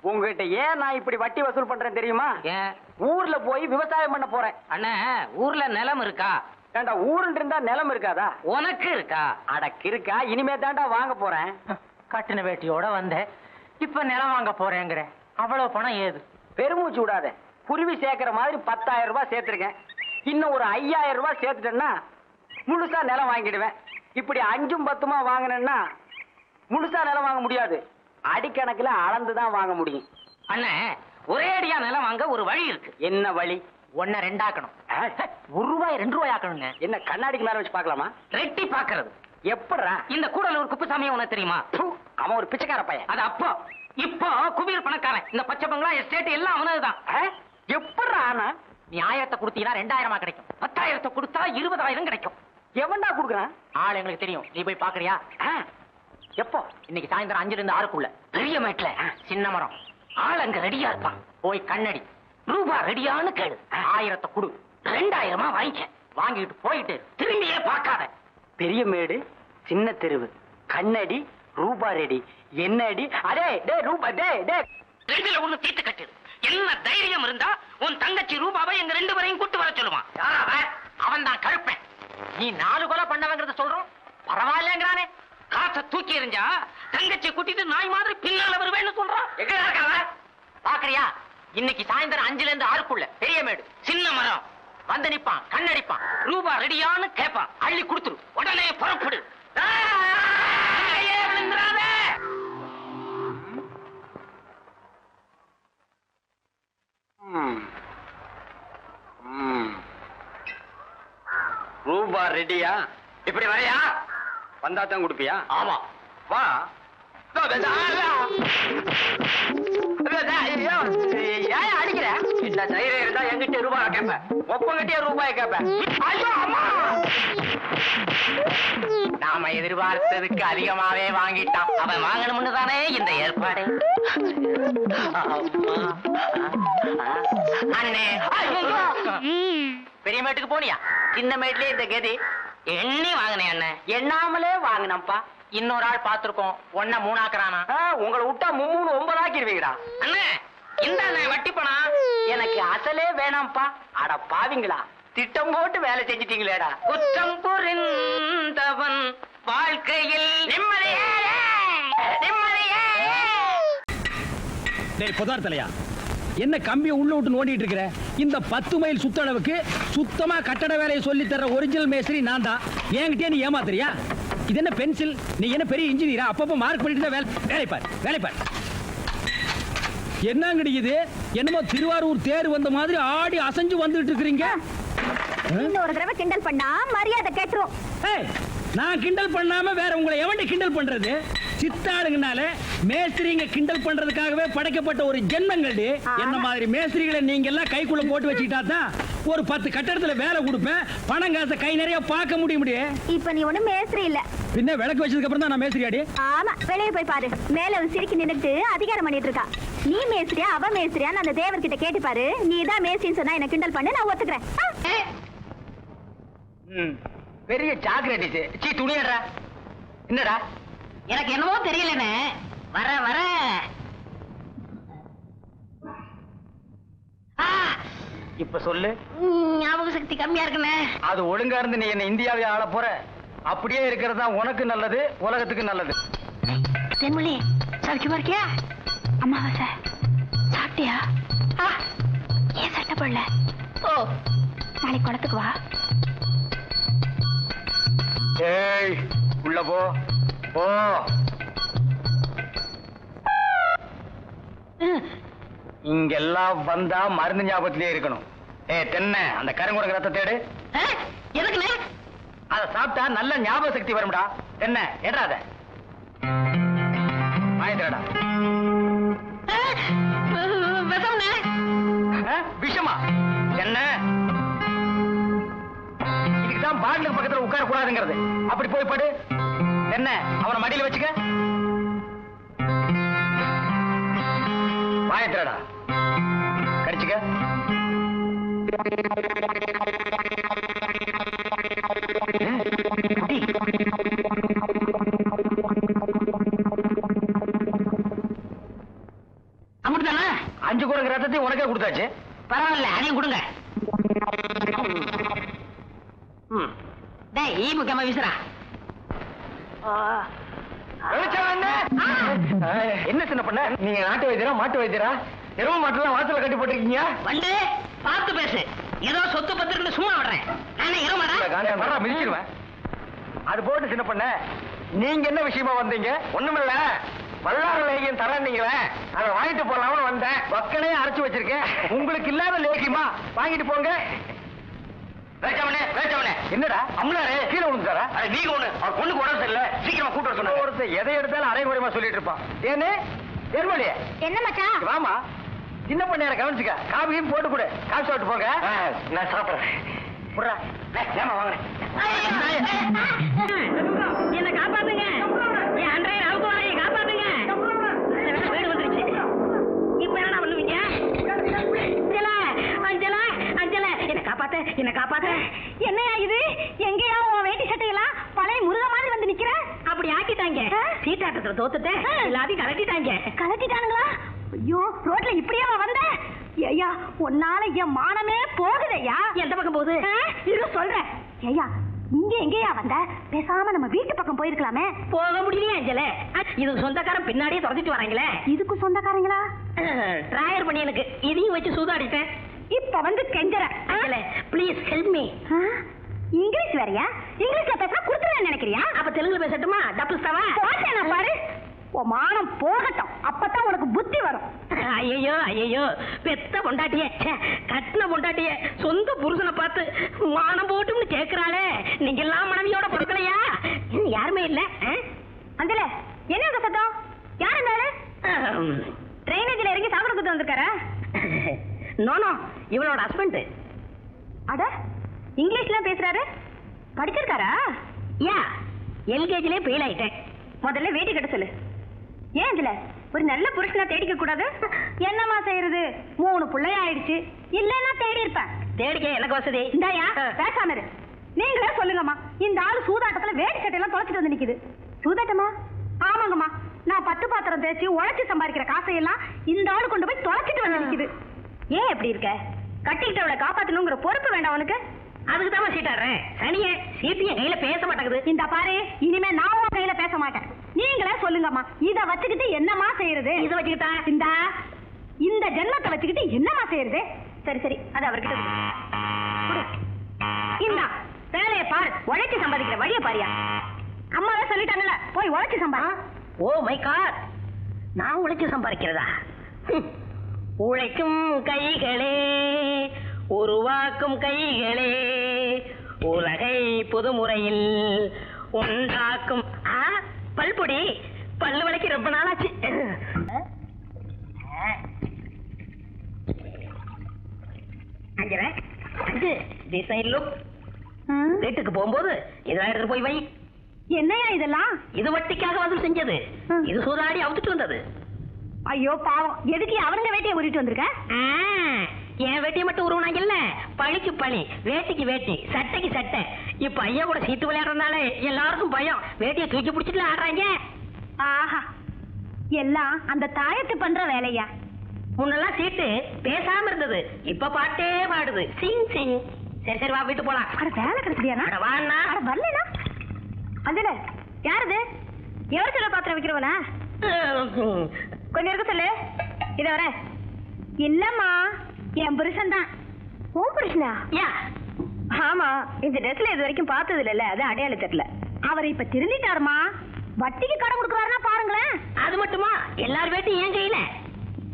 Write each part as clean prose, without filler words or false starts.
உங்ககிட்ட ஏன் நான் இப்படி வட்டி வசூல் பண்றேன் தெரியுமா? ஏன்? ஊர்ல போய் விவசாயம் பண்ண போறேன். அண்ணே, ஊர்ல நிலம் இருக்கா? ஏண்டா ஊருன்னு இருந்தா நிலம் இருக்காதா? உனக்கு இருக்கா? அடக்கு இருக்கா? இனிமே தாண்டா வாங்க போறேன். கட்டின வேட்டியோட வந்த, இப்ப நிலம் வாங்க போறேங்கிற. அவ்வளவு பணம் ஏது? பெருமூச்சு விடாத. குருவி சேர்க்கிற மாதிரி 10,000 ரூபாய் சேர்த்திருக்கேன். இன்னும் ஒரு 5,000 ரூபாய் சேர்த்துட்டேன்னா முழுசா நிலம் வாங்கிடுவேன். இப்படி 5ம் 10மா வாங்கினேன்னா முழுசா நிலம் வாங்க முடியாது. அடிக்கணக்கில் அளந்துதான் வாங்க முடியும். அண்ணே, ஒரே அடியா நிலம் வாங்க ஒரு வழி இருக்கு. என்ன வழி? 1 2 ஆக்கணும். 1 ரூபாய் 2 ரூபாய் ஆக்கணுங்க. என்ன கண்ணாடிக்கு மேல வச்சு பாக்கலாமா? ரெட்டி பாக்குறது. எப்படா? இந்த கூடலூர் குப்புசாமி உனக்கு தெரியுமா? அவன் ஒரு பிச்சைக்கார பையன். அது அப்போ. இப்போ குபீர் பணக்காரன். இந்த பச்சை பங்களா எஸ்டேட் எல்லாம் அவனதுதான். எப்படா? ஆனா நீ 1000 கொடுத்தீங்கன்னா 2000 கிடைக்கும். 10,000 கொடுத்தா 20,000 கிடைக்கும். எவன்டா குடுக்குறான்? ஆள் எங்களுக்கு தெரியும். நீ போய் பாக்குறியா? எப்போ? இன்னைக்கு சாயந்தரம் 5 to 6 பெரிய மேட்ல சின்ன மரம். ஆள் அங்க ரெடியா இருப்பான். போய் கண்ணடி ரூபா ரெடியான்னு கேளு. 1000 கொடு. 2000 வாங்கிக்க. வாங்கிட்டு போயிட்டு திரும்பியே பார்க்காத. பெரிய மேடு, சின்ன தெருவு, கண்ணடி, ரூபா ரெடி. என்ன அடி? அடே டே ரூபா டே டே. ரெண்டுல ஒண்ணு தீர்த்து கட்டிடு. என்ன தைரியம் இருந்தா உன் தங்கச்சி ரூபாவை எங்க 2 பேரையும் கூட்டு வர சொல்லுவான். அவன் தான் கழுப்பேன். நீ 4 கொலை பண்ணவங்கிறத சொல்றோம். பரவாயில்லங்கிறானே. காசை தூக்கி எறிஞ்சா தங்கச்சி கூட்டிட்டு நாய் மாதிரி பின்னால வருவேன்னு சொல்றான். எங்க இருக்காங்க பாக்குறியா? இன்னைக்கு சாயந்தரம் 5 to 6 பெரிய மேடு, சின்ன மரம். வந்து நிப்பான், கண்ணடிப்பான், ரூபா ரெடியான்னு கேட்பான். அள்ளி கொடுத்துரு. உடனே புறப்படு. ரூபா ரெடியா? இப்படி வரையா? வந்தா தான் கொடுப்பியா? ஆமா. வா. ஏன் அடிக்கிற? இந்த தைரியம் இருந்தா என்கிட்ட ரூபாய் கேட்பேன். ஒப்பங்கிட்டே ரூபாய் கேட்பேன். ஐயோ அம்மா! நாம எதிர்பார்த்ததுக்கு அதிகமாவே வாங்கிட்டான். அவன் வாங்கணும்னு தானே இந்த ஏற்பாடு. அண்ணே, பெரிய மேட்டுக்கு போனியா? சின்ன மேட்லயே இந்த கதி. எண்ணி வாங்கினேன் அண்ணன். எண்ணாமலே வாங்கினப்பா. இன்னொரு ஆள் பாத்துருக்கோம். 1 3 ஆக்குறானா? உங்களை விட்டா 3 9 ஆக்கிடுவீங்கடா. அண்ணே, இந்த வட்டி பணம் எனக்கு அசலே வேணாம்ப்பா. அட பாவிங்களா, திட்டம் போட்டு வேலை செஞ்சிட்டீங்களேடா. குற்றம் புரிந்தவன் வாழ்க்கையில் நிம்மதியே நிம்மதியே. டேய் புதார் தலையா, என்ன கம்பியை உள்ள விட்டு நோண்டிட்டு இருக்கிற? இந்த 10 மைல் சுத்தளவுக்கு சுத்தமா கட்டட வேலையை சொல்லி தர ஒரிஜினல் மேஸ்திரி நான் தான். என்கிட்டே நீ ஏமாத்துறியா? இது என்ன பென்சில்? நீ என்ன பெரிய இன்ஜினியரா? அப்பப்போ மார்க் பண்ணிட்டு தான் வேலைப்பார். என்னங்கடி இது? என்னமோ திருவாரூர் தேர் வந்த மாதிரி ஆடி அசைஞ்சு வந்துட்டு இருக்கிறீங்க. இன்னொரு தடவை கிண்டல் பண்ணா மரியாதை கேட்டுரும். நான் கிண்டல் பண்ணாம வேற உங்களை எவன்டி கிண்டல் பண்றது? சித்தாளுங்கனால மேஸ்திரிங்க கிண்டல் பண்றதுக்காகவே படைக்கப்பட்ட ஒரு ஜென்மங்கள். என்ன மாதிரி மேஸ்திரிகளை நீங்க எல்லாம் கைக்குள்ள போட்டு வச்சுக்கிட்டா தான் ஒரு 10 கட்டடத்துல வேலை கொடுப்பேன். பணம் காசை கை நிறைய பார்க்க முடியும். இப்ப நீ ஒண்ணு மேஸ்திரி இல்ல. பின்ன விளக்கு வச்சதுக்கு அப்புறம் தான் நான் மேஸ்திரி ஆடி. ஆமா, வெளியே போய் பாரு. மேல சிரிக்கி நின்னுட்டு அதிகாரம் பண்ணிட்டு இருக்கா. நீ மேஸ்திரியா அவ மேஸ்திரியா அந்த தேவர்கிட்ட கேட்டு பாரு. நீ தான் மேஸ்திரின்னு சொன்னா என்ன கிண்டல் பண்ணு, நான் ஒத்துக்கிறேன். பெரிய சாக்லேட். சீ துணியடா. என்னடா? எனக்கு என்னவோ தெரியலனே. வர இப்ப சொல்லு. ஞாபக சக்தி கம்மியா இருக்குனே. அது ஒழுங்கா இருந்து நீ என்ன இந்தியாவை ஆள போற. அப்படியே இருக்கிறது தான் உனக்கு நல்லது, உலகத்துக்கு நல்லது. தென்மொழி சௌக்கியமா இருக்கியா? அம்மாவாசை சாப்பிட்டியா? ஏன் சட்டை போடல? நாளைக்கு குளத்துக்கு வா. ஏய் உள்ள போ. இங்கெல்லாம் வந்தா மருந்து ஞாபகத்திலே இருக்கணும். தென்னை அந்த கருங்குரங்கு ரத்த தேடு. எதுக்குனே? அதை சாப்பிட்டா நல்ல ஞாபக சக்தி வரும்டா. என்ன ஏடாத வாங்கிடா. விஷமா என்ன? இதுக்குதான் பாட்டிலுக்கு பக்கத்துல உட்கார கூடாதுங்கிறது. அப்படி போய் படு. என்ன அவனை மடியில வச்சுக்க. வாயத்திரடா கடிச்சுக்க. அப்படித்தானே? 5 குடங்கு ரத்தத்தையும் உனக்கே கொடுத்தாச்சு. பரவாயில்ல, அதையும் கொடுங்க. டேய், ஈ முக்கியமா வீசுறா. என்ன சின்ன பண்ண, நீங்க நாட்டு வைத்தியரா மாட்டு வைத்தியரா? எருவு மாட்டுலாம் வாசல கட்டி போட்டிருக்கீங்க. வந்து பார்த்து பேசு. ஏதோ சொத்து பத்திரிக்கை சும்மா விடுறேன். நானே எருமாடா மிதிச்சிருவேன். அது போட்டு சின்ன பண்ண, நீங்க என்ன விஷயமா வந்தீங்க? ஒண்ணுமில்ல, வல்லார லேகியம் தரீங்களே, அதை வாங்கிட்டு போலாம்னு வந்தேன். பக்கனே அரைச்சு வச்சிருக்கேன். உங்களுக்கு இல்லாத லேகியமா? வாங்கிட்டு போங்க. என்னடா அம்லாரே கீழே விழுந்தாரா? நீங்க ஒண்ணு அவர் பொண்ணுக்கு உடம்பு சரியில்லை, சீக்கிரமா கூட்டு வர சொன்ன. ஒருத்தர் எதை எடுத்தாலும் அரைகுறையமா சொல்லிட்டு இருப்பான். ஏன்னு ஏர்மொழியே என்ன மச்சான்? வாமா, சின்ன பண்ண கவனிச்சுக்க. காபியும் போட்டு கொடு. காசு சாப்பிட்டு போங்க. நான் சாப்பிடுறேன். ஏமா வாங்க. என்ன காப்பாத்துங்க. என் அன்றைய அவுக்குவாரையை காப்பாத்துங்க. வீடு வந்துருச்சு. இப்ப என்ன பண்ணுவீங்க? அஞ்சலா, அஞ்சலா, என்ன காப்பாத்த, என்ன காப்பாத்த. என்னையா இது? எங்கேயா உன் வேட்டி சட்டையெல்லாம் பழைய முருக மாதிரி வந்து நிக்கிற? அப்படி ஆக்கிட்டாங்க. சீட்டாட்டத்துல தோத்துட்டேன், எல்லாத்தையும் கலட்டிட்டாங்க. கலட்டிட்டானுங்களா? ஐயோ, ரோட்ல இப்படியா வந்த? ஐயா, உன்னால என் மானமே போகுதையா. எந்த பக்கம் போகுது? இரு சொல்றேன். ஐயா, இங்க எங்கேயா வந்த? பேசாம நம்ம வீட்டு பக்கம் போயிருக்கலாமே. போக முடியலையே அஞ்சல. இது சொந்தக்காரன் பின்னாடியே துரத்திட்டு வராங்களே. இதுக்கு சொந்தக்காரங்களா? டிராயர் பண்ணி எனக்கு இதையும் வச்சு சூதாடிட்டேன். இப்ப வந்து கெஞ்சற. அஞ்சல, ப்ளீஸ் ஹெல்ப் மீ. இங்கிலீஷ் வேறயா? இங்கிலீஷ்ல பேச குடுத்துறேன்னு நினைக்கிறியா? அப்ப தெலுங்குல பேசட்டுமா? டபுள் ஸ்டாவா? போட்டேனா பாரு. உன் மானம் போகட்டும், அப்பதான் உனக்கு புத்தி வரும். ஐயோ ஐயோ, பெத்த பொண்டாட்டியே, கட்டின பொண்டாட்டியே சொந்த புருஷனை பார்த்து மானம் போட்டும்னு கேக்குறாளே. நீங்க எல்லாம் மனைவியோட பொறுக்கலையா? யாருமே இல்ல. அந்தல என்ன அந்த சத்தம்? யாரு இருந்தாலும் ட்ரைனேஜ்ல இறங்கி சாப்பிட கொடுத்து வந்திருக்காரா? நோனோ, இவளோட ஹஸ்பண்ட். அட, இங்கிலீஷ்லாம் பேசுறாரு. படிச்சிருக்காரா? யா, எல்கேஜிலே ஃபெயில் ஆயிட்டேன். முதல்ல வேட்டி கட்ட சொல்லு. ஏன் இதுல ஒரு நல்ல புருஷனா தேடிக்க கூடாது? என்னமா செய்யறது, 3 பிள்ளைய ஆயிடுச்சு. இல்லன்னா தேடி இருப்பேன். தேடிக்க எனக்கு வசதி. இந்தாயா, பேசாம இரு. நீங்களே சொல்லுங்கம்மா, இந்த ஆளு சூதாட்டத்துல வேட்டி சட்டையெல்லாம் தொலைச்சிட்டு வந்து நிக்குது. சூதாட்டமா? ஆமாங்கம்மா, நான் 10 பாத்திரம் தேய்ச்சி உழைச்சி சம்பாதிக்கிற காசையெல்லாம் இந்த ஆளு கொண்டு போய் தொலைச்சிட்டு வந்து நிக்குது. ஏன் எப்படி இருக்க? கட்டிக்கிட்டவளை காப்பாத்தணுங்கிற பொறுப்பு வேண்டாம் உனக்கு? அதுக்கு தான் சீட்டாடுறேன். சனிய சீட்டு என் கையில பேச மாட்டேங்குது. இந்த பாரு, இனிமே நான் உன் கையில பேச மாட்டேன். நீங்களே சொல்லுங்கம்மா, இத வச்சுக்கிட்டு என்னமா செய்யறது? இதை வச்சுக்கிட்டா இந்த ஜென்மத்தை வச்சுக்கிட்டு என்னமா செய்யறது? சரி சரி, அது அவர்கிட்ட கொடு. இந்தா வேலையை பாரு, உழைச்சி சம்பாதிக்கிற வழிய பாரியா. அம்மாவே சொல்லிட்டாங்கல்ல, போய் உழைச்சி சம்பா. ஓ மை காட், நான் உழைச்சு சம்பாதிக்கிறதா? உழைக்கும் கைகளே, உருவாக்கும் கைகளே, உலகை புதுமுறையில் உண்டாக்கும். பல்பொடி, பல்லு வளைக்கு ரொம்ப நாளாச்சு. வீட்டுக்கு போகும்போது இதெல்லாம் எடுத்து போய் வை. என்னையா இதெல்லாம்? இது வட்டிக்காக வசூல் செஞ்சது. இது சூதாடி அவுத்துட்டு வந்தது. ஐயோ பாவம், எதுக்கு அவனுங்க வேட்டியை உருட்டு வந்திருக்க? என் வேட்டியை மட்டும் உருவனாங்கல்ல, பழிக்கு பழி, வேட்டிக்கு வேட்டி, சட்டைக்கு சட்டை. இப்ப ஐயா கூட சீட்டு விளையாடுறதுனால எல்லாருக்கும் பயம். வேட்டியை தூக்கி பிடிச்சிட்டு ஆடுறாங்க. ஆஹா, எல்லாம் அந்த தாயத்து பண்ற வேலையா? முன்னெல்லாம் சீட்டு பேசாம இருந்தது, இப்ப பாட்டே பாடுது. சிங் சிங். சரி சரி, வா வீட்டு போலாம். அட வேலை கிடைச்சியா? வாண்ணா. அட வரலனா? அதுல யாருது? எவர் சொல்ல பாத்திரம் வைக்கிறவனா? கொஞ்சம் இருக்க சொல்லு. இத வர. இல்லம்மா, என் புருஷன் தான். உன் புருஷனா? யா. ஆமா, இந்த ட்ரெஸ்ல இது வரைக்கும் பார்த்தது இல்ல, அது அடையாள தெரியல. அவர் இப்ப திருந்திட்டாருமா. வட்டிக்கு கடன் கொடுக்கறாருன்னா பாருங்களேன். அது மட்டுமா, எல்லார் வேட்டையும் ஏன் கையில.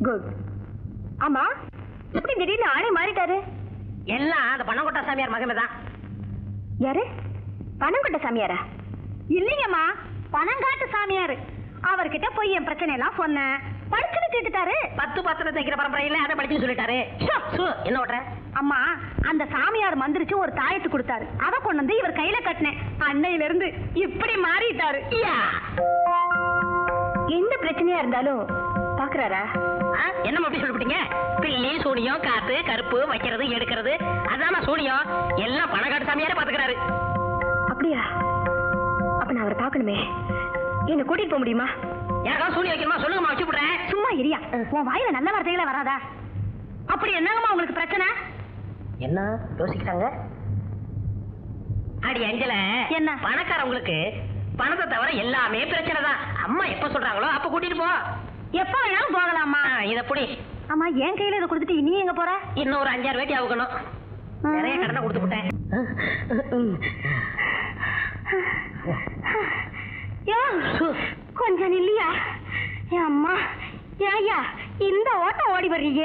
குட். ஆமா, எப்படி திடீர்னு ஆளே மாறிட்டாரு? எல்லாம் அந்த பணம் கொட்ட சாமியார் மகமே தான். யாரு? பணம் கொட்ட சாமியாரா? இல்லைங்கம்மா, பணம் காட்டு சாமியாரு. அவர்கிட்ட போய் என் பிரச்சனை எல்லாம் சொன்னேன். படிச்சுட்டு கேட்டுட்டாரு. 10 பத்திரம் தைக்கிற பரம்பரையில அதை படிச்சுன்னு சொல்லிட்டாரு. என்ன ஓட்டுற? அம்மா, அந்த சாமியார் மந்திரிச்சு ஒரு தாயத்து கொடுத்தாரு. அதை கொண்டு வந்து இவர் கையில கட்டினேன். அன்னையில இருந்து இப்படி மாறிட்டாரு. எந்த பிரச்சனையா இருந்தாலும் பாக்குறாரா? என்ன அப்படி சொல்லிவிட்டீங்க? பில்லி, சூனியம், காத்து, கருப்பு, வைக்கிறது, எடுக்கிறது, அதான சூனியம். எல்லாம் பணக்காட்டு சாமியாரே பாத்துக்கிறாரு. அப்படியா? அப்ப நான் அவரை பாக்கணுமே. என்ன கூட்டிட்டு போக முடியுமா? யாராவது சூனி வைக்கணுமா சொல்லுங்கம்மா வச்சு விடுறேன். சும்மா இரியா, உன் வாயில நல்ல வார்த்தைகளே வராதா? அப்படி என்னங்கம்மா உங்களுக்கு பிரச்சனை? என்ன யோசிக்கிறாங்க? அடி அஞ்சல, என்ன? பணக்காரங்களுக்கு பணத்தை தவிர எல்லாமே பிரச்சனை தான். அம்மா எப்ப சொல்றாங்களோ அப்ப கூட்டிட்டு போ. எப்ப வேணாலும் போகலாமா? இத புடி. ஆமா, என் கையில இதை கொடுத்துட்டு நீ எங்க போற? இன்னும் ஒரு 5-6 வேட்டி ஆகணும். நிறைய கடனை கொடுத்து விட்டேன். கொஞ்சம் இல்லையா? அம்மா ஏயா இந்த ஓட்டம் ஓடி வர்றீங்க?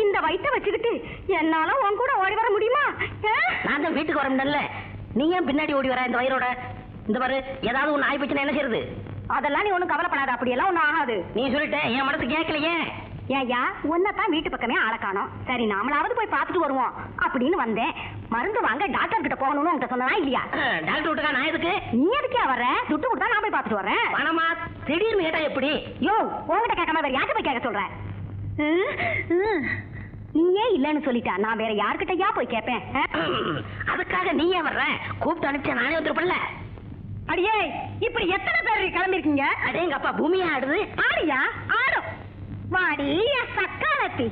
இந்த வயிற்ற வச்சுக்கிட்டு என்னால உன் கூட ஓடி வர முடியுமா? நான் தான் வீட்டுக்கு வர முடியல. நீ ஏன் பின்னாடி ஓடி வர இந்த வயிறோட? இந்த பாரு, ஏதாவது ஒண்ணு ஆகி போச்சுன்னா என்ன செய்யறது? அதெல்லாம் நீ ஒண்ணும் கவலைப்படாத, அப்படியெல்லாம் ஒண்ணும் ஆகாது. நீ சொல்லிட்ட, என் மனசு கேட்கலையே. ஏயா உன்னதான் வீட்டு பக்கமே ஆள காணோம். சரி நாமளாவது போய் பார்த்துட்டு வருவோம் அப்படின்னு வந்தேன். மருந்து வாங்க டாக்டர் கிட்ட போகணும்னு உங்ககிட்ட சொன்னா இல்லையா? டாக்டர் விட்டுக்கா, நான் எதுக்கு? நீ எதுக்கே வர்ற? துட்டு கொடுத்தா நான் போய் பார்த்துட்டு வரேன். பணமா? திடீர்னு கேட்டா எப்படி? யோ, உங்ககிட்ட கேட்காம வேற யார்கிட்ட போய் கேட்க சொல்றேன்? நீயே இல்லன்னு சொல்லிட்டா நான் வேற யார்கிட்டயா போய் கேட்பேன்? அதுக்காக நீ ஏன் வர்ற? கூப்பிட்டு அனுப்பிச்சா நானே வந்துருப்பல. அடியே, இப்படி எத்தனை பேர் கிளம்பிருக்கீங்க? அடே எங்க அப்பா பூமியா ஆடுது. ஆடியா? ஆடும். வாடி சக்காலத்தி.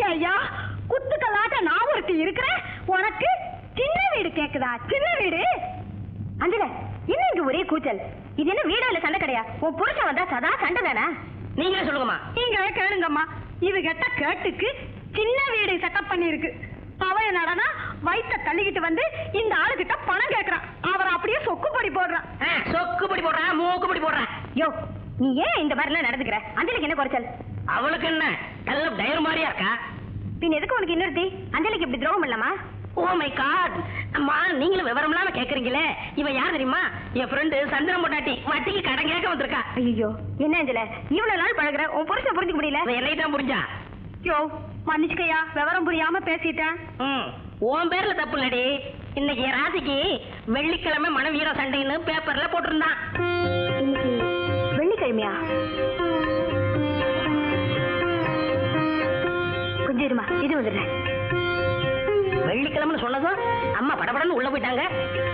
ஐயா, குத்துக்கல்லாட்ட நான் ஒருத்தி இருக்கிறேன், உனக்கு சின்ன வீடு கேக்குதா? சின்ன வீடு? அஞ்சல, என்ன இங்க ஒரே கூச்சல்? இது என்ன வீடா இல்ல சண்டை கிடையா? உன் புருஷன் வந்தா சதா சண்டை தானே? நீங்களே சொல்லுங்கம்மா. நீங்களே கேளுங்கம்மா. இது கெட்ட கேட்டுக்கு சின்ன வீடு செட்டப் பண்ணி இருக்கு. அவன் என்னடனா வயிற்ற தள்ளிக்கிட்டு வந்து இந்த ஆளுகிட்ட பணம் கேக்குறான். அவர் அப்படியே சொக்குப்படி போடுறான். சொக்குப்படி போடுறான், மூக்குப்படி போடுறான். யோ, நீ ஏன் இந்த மாதிரி எல்லாம் நடந்துக்கிற? அஞ்சலிக்கு என்ன குறைச்சல்? அவளுக்கு என்ன நல்ல டயர் மாதிரியா இருக்கா? பின் எதுக்கு உனக்கு இன்னொருத்தி? அஞ்சலிக்கு இப்படி துரோகம் பண்ணலாமா? Oh my god. அம்மா, நீங்களும் விவரம் இல்லாம கேக்குறீங்களே. இவன் யார் தெரியுமா? என் ஃப்ரெண்டு சந்திரன் பொண்டாட்டி. வட்டிக்கு கடன் கேட்க வந்திருக்கா. ஐயோ, என்ன அஞ்சல இவ்வளவு நாள் பழகுற, உன் புருஷன் புரிஞ்சுக்க முடியல? என்னை தான் புரிஞ்சா. யோ, மன்னிச்சுக்கையா, விவரம் புரியாம பேசிட்டேன். உன் பேர்ல தப்பு இல்லடி. இன்னைக்கு என் ராசிக்கு வெள்ளிக்கிழமை மனைவியர சண்டைன்னு பேப்பர்ல போட்டிருந்தான். இன்னைக்கு வெள்ளிக்கிழமையா? கொஞ்சம் இருமா, இது வந்துடுறேன். வெள்ளிக்கிழமை சொன்னதும் அம்மா படபடன்னு உள்ள போயிட்டாங்க.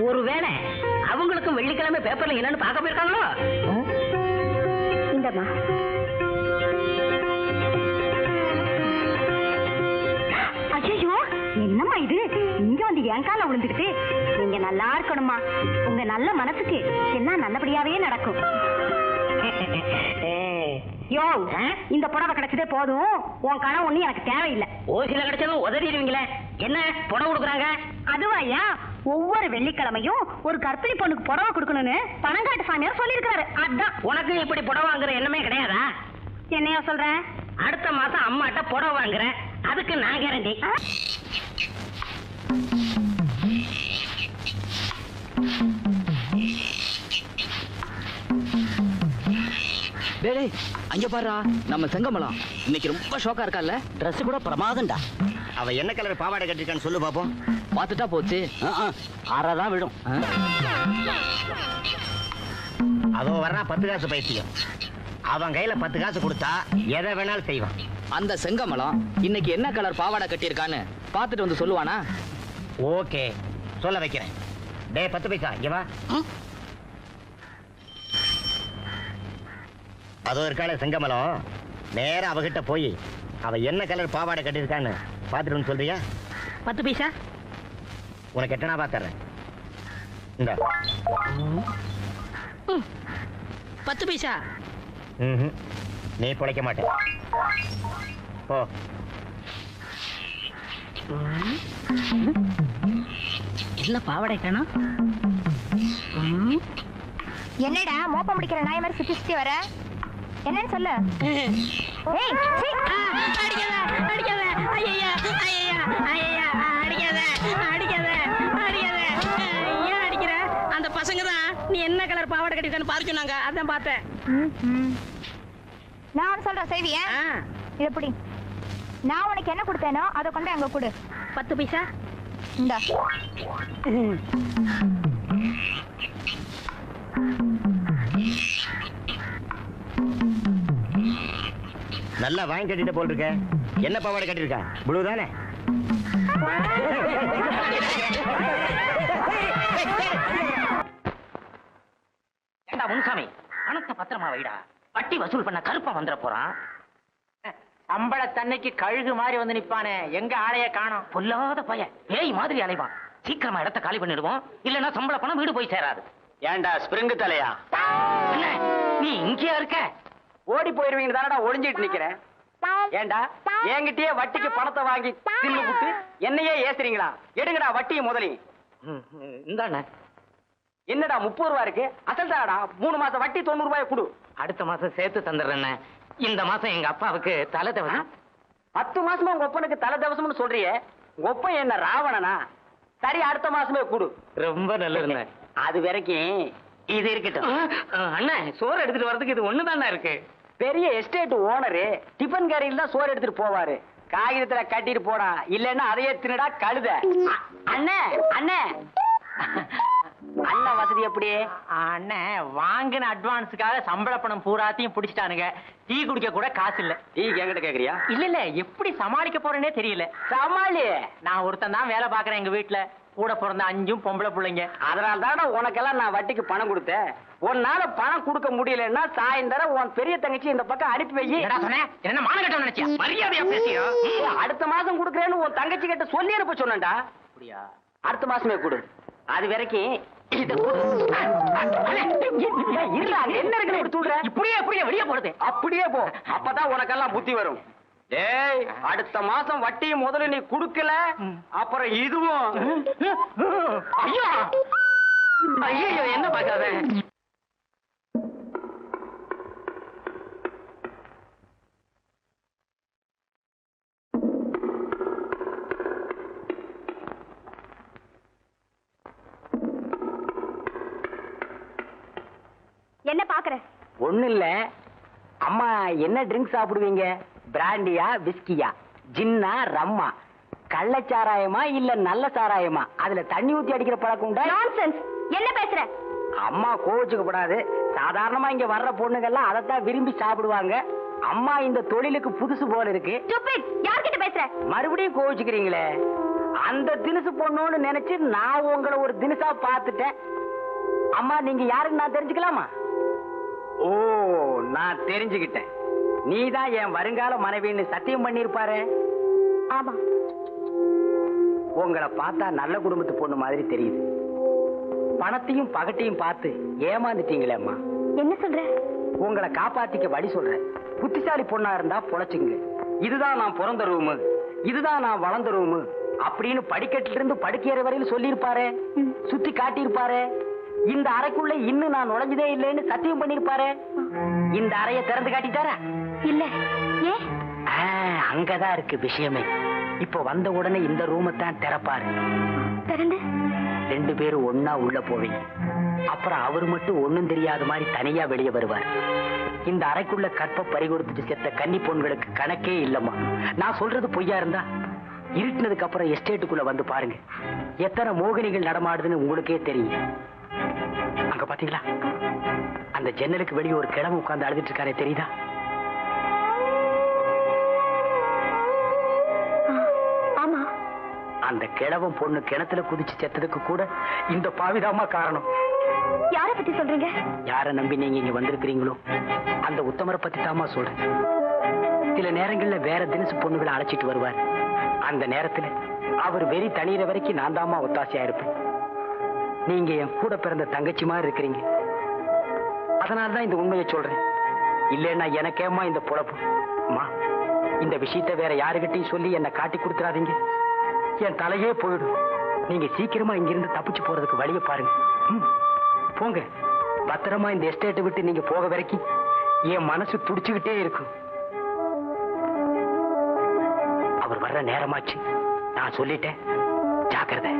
ஒருவேளை அவங்களுக்கும் வெள்ளிக்கிழமை பேப்பர்ல என்னன்னு பார்க்க போயிருக்காங்களோ? இந்தம்மா. ஐயோ, என்னம்மா இது? இங்க வந்து என் கால விழுந்துக்கிட்டு. நீங்க நல்லா இருக்கணுமா. உங்க நல்ல மனசுக்கு எல்லாம் நல்லபடியாவே நடக்கும். யோ, இந்த புடவை கிடைச்சதே போதும். உன் கடன் ஒண்ணு எனக்கு தேவையில்லை. ஓசில கிடைச்சதும் உதறிடுவீங்களே. என்ன புடவை கொடுக்குறாங்க? அதுவாயா, ஒவ்வொரு வெள்ளிக்கிழமையும் ஒரு கர்ப்பிணி பொண்ணுக்கு புடவை கொடுக்கணும்னு பணங்காட்டு சாமியார் சொல்லியிருக்காரு. அதான். உனக்கு இப்படி புடவை வாங்குற எண்ணமே கிடையாதா? என்னையா சொல்ற? அடுத்த மாசம் அம்மாட்ட புடவை வாங்குறேன், அதுக்கு நான் கேரண்டி. டேய், அங்க பாருடா, நம்ம செங்கமலம் இன்னைக்கு ரொம்ப ஷோக்கா இருக்கால. Dress கூட பிரமாதம்டா. அவ என்ன கலர் பாவாடை கட்டிருக்கான்னு சொல்லு பாப்போம். பார்த்துட்டா போச்சு. ஆறாதான் விடும். அவ வர்றா 10 காசு பைத்தியம். அவன் கையில 10 காசு கொடுத்தா எதை வேணாலும் செய்வான். அந்த செங்கமலம் இன்னைக்கு என்ன கலர் பாவாடை கட்டியிருக்கான்னு பார்த்துட்டு வந்து சொல்லுவானா? ஓகே, சொல்ல வைக்கிறேன். டேய் 10 பைசா, இங்க வா. அதோ இருக்காளே செங்கமலம், நேரா அவகிட்ட போய் அவ என்ன கலர் பாவாடை கட்டியிருக்கான்னு பார்த்துட்டு வந்து சொல்றியா? 10 பைசா உனக்கு எட்டனா பாத்துறேன். இந்த 10 பைசா. நீ பிழைக்க மாட்டே. போ. என்ன பாவாடை காணோம்? என்னடா மோப்பம் முடிக்கிற நாய் மாதிரி சுத்தி சுத்தி வர? என்னன்னு சொல்லு. ஏய், சீ. அடிக்காத, அடிக்காத. ஐயா, ஐயா, ஐயா, அடிக்காத, அடிக்காத, அடிக்காத. ஏன் அடிக்கிற? அந்த பசங்க தான் நீ என்ன கலர் பாவாடை கட்டிருக்கான்னு பார்க்க சொன்னாங்க, அதான் பார்த்தேன். நான் ஒன்னு சொல்றேன், செய்வியா? இது எப்படி? நான் உனக்கு என்ன கொடுத்தேனோ அதை கொண்டு அங்க கொடு. 10 பைசா. இந்தா. நல்லா வாங்கி கட்டிட்டு போல் இருக்க. என்ன பாவாடை கட்டிருக்கா? ப்ளூ தானே? ஏண்டா முன்சாமி, பணத்தை பத்திரமா வைடா. வட்டி வசூல் பண்ண கருப்பா வந்துட போறான். சம்பளத்தன்னைக்கு கழுகு மாதிரி வந்து நிப்பானே, எங்க ஆளைய காணோம். பொல்லாத பையன், பேய் மாதிரி அலைவான். சீக்கிரமா இடத்த காலி பண்ணிடுவோம், இல்லன்னா சம்பள பணம் வீடு போய் சேராது. ஏன்டா ஸ்பிரிங்கு தலையா? என்ன நீ இங்கேயா இருக்க? ஓடி போயிருவீங்க தானடா ஒளிஞ்சிட்டு நிக்கிறேன். ஏன்டா என்கிட்டயே வட்டிக்கு பணத்தை வாங்கி தின்னு விட்டு என்னையே ஏசுறீங்களா? எடுங்கடா வட்டியை முதலையும். இந்தாண்ணே. என்னடா 30 ரூபா இருக்கு? அசல் தாடா. 3 மாசம் வட்டி 90 ரூபாய் கொடு. அடுத்த மாசம் சேர்த்து தந்துடுறேண்ணே. இந்த மாசம் எங்க அப்பாவுக்கு தலை தவசம். 10 மாசமா உங்க ஒப்பனுக்கு தலை தவசம்னு சொல்றியே, உங்க ஒப்பன் என்ன ராவணனா? சரி, அடுத்த மாசமே கொடு. ரொம்ப நல்லதுண்ணே. அது வரைக்கும் இது இருக்கட்டும். அண்ணா, சோறு எடுத்துட்டு வர்றதுக்கு இது ஒண்ணுதானே இருக்கு. பெரிய எஸ்டேட் ஓனரு டிபன் கேரியில் தான் சோறு எடுத்துட்டு போவாரு. காகிதத்துல கட்டிட்டு போடா, இல்லன்னா அதையே தின்னுடா கழுத. அண்ணே அண்ணே அண்ணா வசதி எப்படி? அண்ணன் வாங்கின அட்வான்ஸுக்காக சம்பள பணம் பூராத்தையும் பிடிச்சிட்டானுங்க. டீ குடிக்க கூட காசு இல்ல. டீ என்கிட்ட கேக்குறியா? இல்ல எப்படி சமாளிக்க போறேனே தெரியல. சமாளி. நான் ஒருத்தன் தான் வேலை பாக்குறேன் எங்க வீட்டுல. கூட பிறந்த 5 பொம்பளை பிள்ளைங்க. அதனால தானே உனக்கெல்லாம் நான் வட்டிக்கு பணம் கொடுத்தேன். உன்னால பணம் கொடுக்க முடியலன்னா சாயந்தரம் உன் பெரிய தங்கச்சி இந்த பக்கம் அனுப்பி வை. என்ன மானகட்டம் நினைச்சியா? மரியாதையா பேசியா? அடுத்த மாசம் கொடுக்குறேன்னு உன் தங்கச்சி கிட்ட சொல்லி அனுப்ப சொன்னேன்டா. அப்படியா? அடுத்த மாசமே கொடு. அது வரைக்கும் இத கொடு. என்ன இருக்கு தூடுற? இப்படியே வெளியே போறது. அப்படியே போ, அப்பதான் உனக்கெல்லாம் புத்தி வரும். டேய், அடுத்த மாசம் வட்டியை முதல்ல நீ குடுக்கல, அப்புறம் இதுவும். ஐயோ ஐயோ, என்ன பாக்காத. என்ன பாக்குற? ஒண்ணு இல்ல. அம்மா என்ன ட்ரிங்க் சாப்பிடுவீங்க? பிராண்டியா, விஸ்கியா, ஜின்னா, ரம்மா, கள்ளச்சாராயமா இல்ல நல்ல சாராயமா? அதுல தண்ணி ஊத்தி அடிக்கிற பழக்கம் உண்டா? நான்சென்ஸ். என்ன பேசுற? அம்மா கோவிச்சுக்கப்படாது. சாதாரணமா இங்க வர்ற பொண்ணுங்கெல்லாம் அதைத்தான் விரும்பி சாப்பிடுவாங்க. அம்மா இந்த தொழிலுக்கு புதுசு போல இருக்கு. யார்கிட்ட பேசுற? மறுபடியும் கோவிச்சுக்கிறீங்களே. அந்த தினுசு பொண்ணோன்னு நினைச்சு நான் உங்களை ஒரு தினுசா பார்த்துட்டேன். அம்மா, நீங்க யாருன்னு நான் தெரிஞ்சுக்கலாமா? ஓ, நான் தெரிஞ்சுக்கிட்டேன். நீதான் என் வருங்கால மனைவின்னு சத்தியம் பண்ணிருப்பாரு. ஆமா. உங்களை பார்த்தா நல்ல குடும்பத்து பொண்ணு மாதிரி தெரியுது. பணத்தையும் பகட்டையும் பார்த்து ஏமாந்துட்டீங்களே அம்மா. என்ன சொல்ற? உங்களை காப்பாத்திக்க வழி சொல்றேன். புத்திசாலி பொண்ணா இருந்தா பொழைச்சுங்க. இதுதான் நான் பிறந்த ரூமு, இதுதான் நான் வளர்ந்த ரூமு அப்படின்னு படிக்கட்டுல இருந்து படுக்கையற வரையில் சொல்லியிருப்பாரு. சுத்தி காட்டியிருப்பாரு. இந்த அறைக்குள்ள இன்னும் நான் நுழைஞ்சதே இல்லைன்னு சத்தியம் பண்ணிருப்பாரு. இந்த அறையை திறந்து காட்டிட்டாரா? இல்ல. ஏன்? அங்கதான் இருக்கு விஷயமே. இப்ப வந்த உடனே இந்த ரூமை தான் திறப்பாரு. திறந்து 2 பேரும் ஒன்னா உள்ள போவீங்க. அப்புறம் அவரு மட்டும் ஒண்ணும் தெரியாத மாதிரி தனியா வெளியே வருவார். இந்த அறைக்குள்ள கற்ப பறிகொடுத்துட்டு செத்த கன்னி பொண்களுக்கு கணக்கே இல்லம்மா. நான் சொல்றது பொய்யா இருந்தா இருட்டினதுக்கு அப்புறம் எஸ்டேட்டுக்குள்ள வந்து பாருங்க. எத்தனை மோகினிகள் நடமாடுதுன்னு உங்களுக்கே தெரியும். அங்க பாத்தீங்களா? அந்த ஜன்னலுக்கு வெளியே ஒரு கிழமை உட்கார்ந்து அழுதுட்டு இருக்காரே, தெரியுதா? ஆமா. அந்த கிழவன் பொண்ணு கிணத்துல குதிச்சு செத்ததுக்கு கூட இந்த பாவிதாமா காரணம். யாரை பத்தி சொல்றீங்க? யார நம்பி நீங்க இங்க வந்திருக்கிறீங்களோ அந்த உத்தமரை பத்தி தாமா சொல்றேன். சில நேரங்கள்ல வேற தினசு பொண்ணுகளை அழைச்சிட்டு வருவார். அந்த நேரத்துல அவர் வெறி தண்ணீரை வரைக்கும் நான் தாமா ஒத்தாசையா இருப்பேன். நீங்க என் கூட பிறந்த தங்கச்சி மாதிரி இருக்கிறீங்க. அதனாலதான் இந்த உண்மையை சொல்றேன். இல்லைன்னா எனக்கேமா இந்த பொழப்பு. அம்மா, இந்த விஷயத்தை வேற யாருகிட்டையும் சொல்லி என்னை காட்டி கொடுத்துறாதீங்க. என் தலையே போயிடும். நீங்க சீக்கிரமா இங்கிருந்து தப்பிச்சு போறதுக்கு வழியை பாருங்க. போங்க. பத்திரமா இந்த எஸ்டேட்டை விட்டு நீங்க போக வரைக்கும் என் மனசு துடிச்சுக்கிட்டே இருக்கும். அவர் வர்ற நேரமாச்சு. நான் சொல்லிட்டேன், ஜாக்கிரதை.